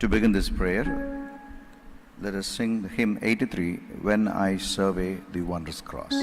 To begin this prayer, let us sing hymn 83, When I Survey the Wondrous Cross.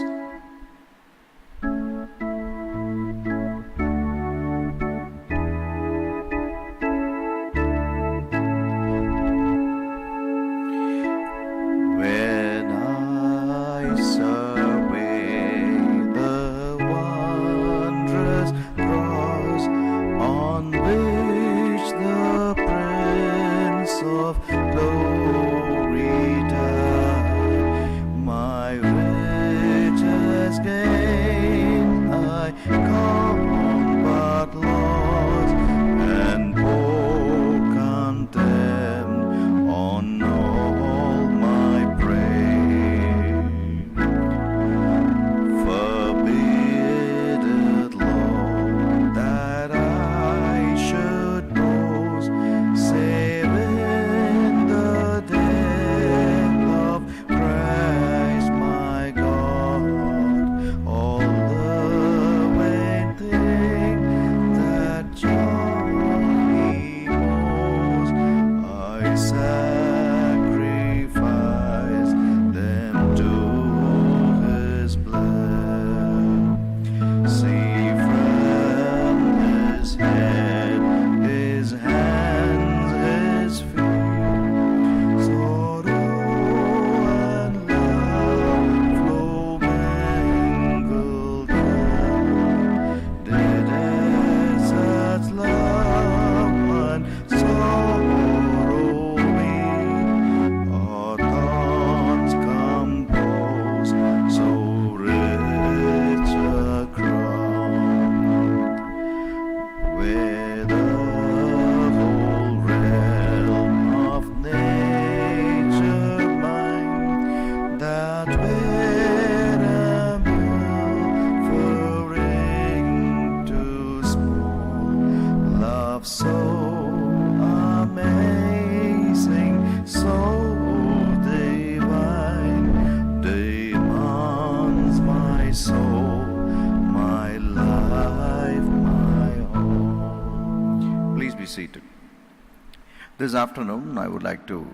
This afternoon, I would like to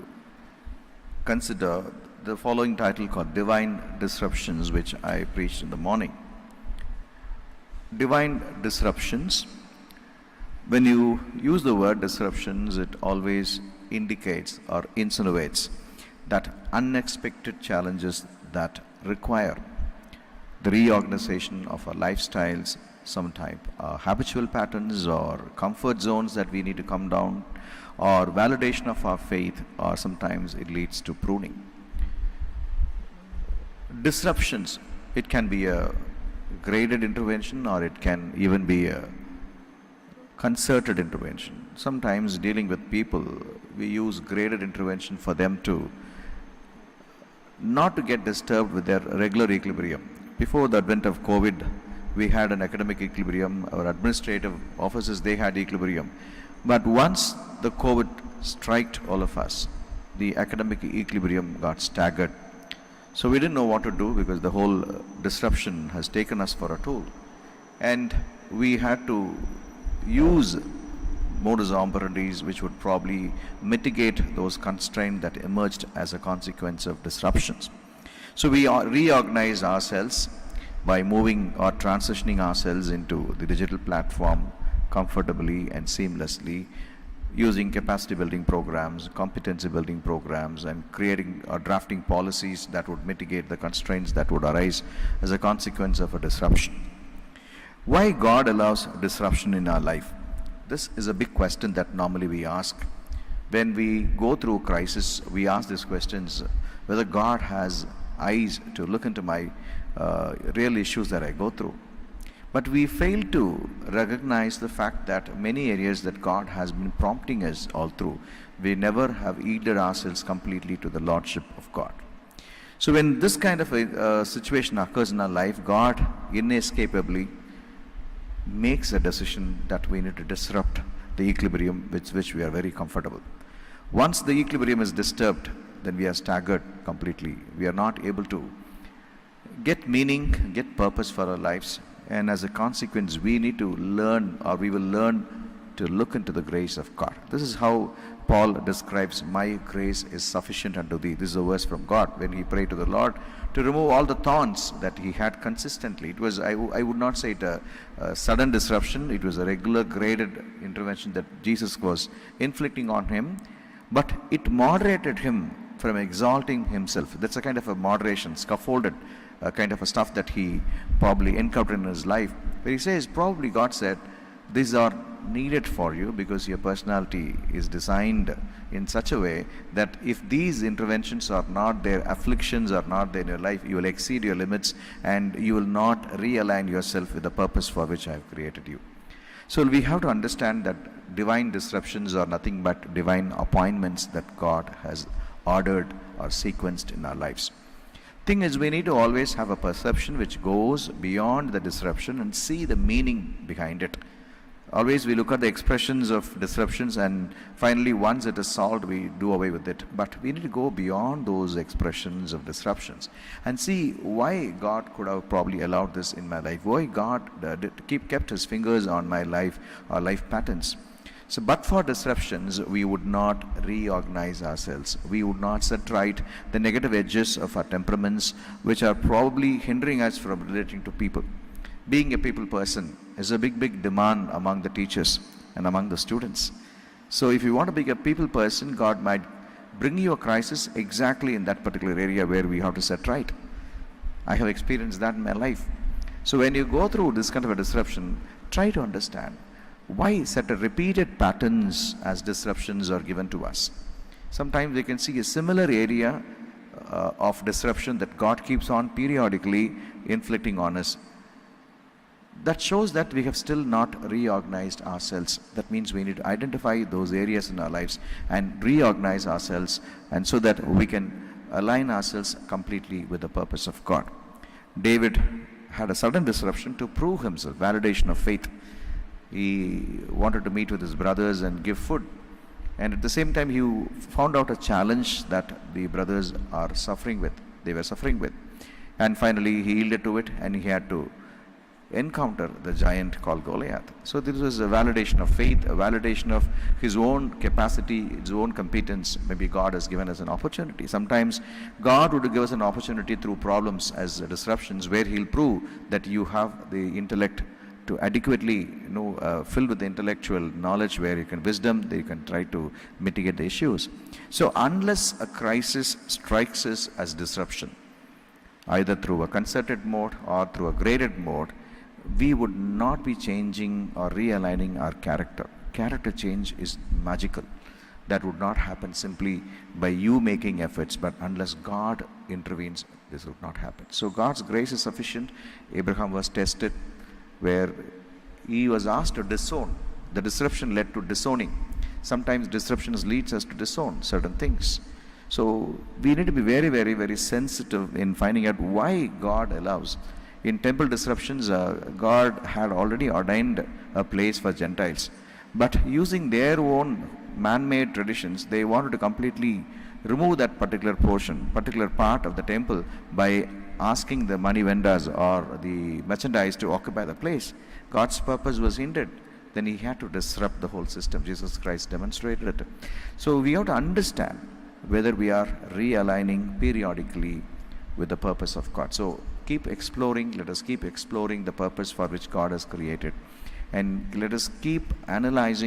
consider the following title called Divine Disruptions, which I preached in the morning. Divine disruptions. When you use the word disruptions, it always indicates or insinuates that unexpected challenges that require the reorganization of our lifestyles, some type habitual patterns or comfort zones that we need to come down, or validation of our faith, or sometimes it leads to pruning. Disruptions, it can be a graded intervention or it can even be a concerted intervention. Sometimes dealing with people, we use graded intervention for them to not to get disturbed with their regular equilibrium. Before the advent of COVID, we had an academic equilibrium, our administrative offices, they had equilibrium. But once the COVID struck all of us, the academic equilibrium got staggered. So we didn't know what to do because the whole disruption has taken us for a toll. And we had to use modus operandi which would probably mitigate those constraints that emerged as a consequence of disruptions. So we reorganized ourselves by moving or transitioning ourselves into the digital platform comfortably and seamlessly, using capacity building programs, competency building programs, and creating or drafting policies that would mitigate the constraints that would arise as a consequence of a disruption. Why God allows disruption in our life? This is a big question that normally we ask. When we go through crisis, we ask these questions, whether God has eyes to look into my real issues that I go through. But we fail to recognize the fact that many areas that God has been prompting us all through, we never have yielded ourselves completely to the Lordship of God. So when this kind of a situation occurs in our life, God inescapably makes a decision that we need to disrupt the equilibrium with which we are very comfortable. Once the equilibrium is disturbed, then we are staggered completely. We are not able to get meaning, get purpose for our lives. And as a consequence, we need to learn, or we will learn to look into the grace of God. This is how Paul describes, my grace is sufficient unto thee. This is a verse from God when he prayed to the Lord to remove all the thorns that he had consistently. It was, I would not say it a sudden disruption. It was a regular graded intervention that Jesus was inflicting on him, but it moderated him from exalting himself. That's a kind of a moderation, scaffolded kind of a stuff that he probably encountered in his life, where he says, probably God said, these are needed for you because your personality is designed in such a way that if these interventions are not there, afflictions are not there in your life, you will exceed your limits and you will not realign yourself with the purpose for which I have created you. So we have to understand that divine disruptions are nothing but divine appointments that God has ordered or sequenced in our lives. Thing is, we need to always have a perception which goes beyond the disruption and see the meaning behind it. Always we look at the expressions of disruptions and finally once it is solved we do away with it. But we need to go beyond those expressions of disruptions and see why God could have probably allowed this in my life. Why God kept his fingers on my life or life patterns. So but for disruptions we would not reorganize ourselves. We would not set right the negative edges of our temperaments which are probably hindering us from relating to people. Being a people person is a big demand among the teachers and among the students. So if you want to be a people person, God might bring you a crisis exactly in that particular area where we have to set right. I have experienced that in my life. So when you go through this kind of a disruption, try to understand why certain repeated patterns as disruptions are given to us. Sometimes we can see a similar area of disruption that God keeps on periodically inflicting on us. That shows that we have still not reorganized ourselves. That means we need to identify those areas in our lives and reorganize ourselves, and so that we can align ourselves completely with the purpose of God. David had a sudden disruption to prove himself, validation of faith. He wanted to meet with his brothers and give food. And at the same time, he found out a challenge that the brothers are suffering with. They were suffering with. And finally, he yielded to it and he had to encounter the giant called Goliath. So this was a validation of faith, a validation of his own capacity, his own competence. Maybe God has given us an opportunity. Sometimes God would give us an opportunity through problems as disruptions where he'll prove that you have the intellect to adequately, filled with the intellectual knowledge where you can wisdom, that you can try to mitigate the issues. So unless a crisis strikes us as disruption, either through a concerted mode or through a graded mode, we would not be changing or realigning our character. Character change is magical. That would not happen simply by you making efforts, but unless God intervenes, this would not happen. So God's grace is sufficient. Abraham was tested where he was asked to disown. The disruption led to disowning. Sometimes disruptions leads us to disown certain things. So we need to be very sensitive in finding out why God allows. In temple disruptions, God had already ordained a place for Gentiles. But using their own man-made traditions, they wanted to completely remove that particular portion, particular part of the temple by asking the money vendors or the merchandise to occupy the place. God's purpose was hindered. Then he had to disrupt the whole system. Jesus Christ demonstrated it. So we have to understand whether we are realigning periodically with the purpose of God. So keep exploring, let us keep exploring the purpose for which God has created, and let us keep analyzing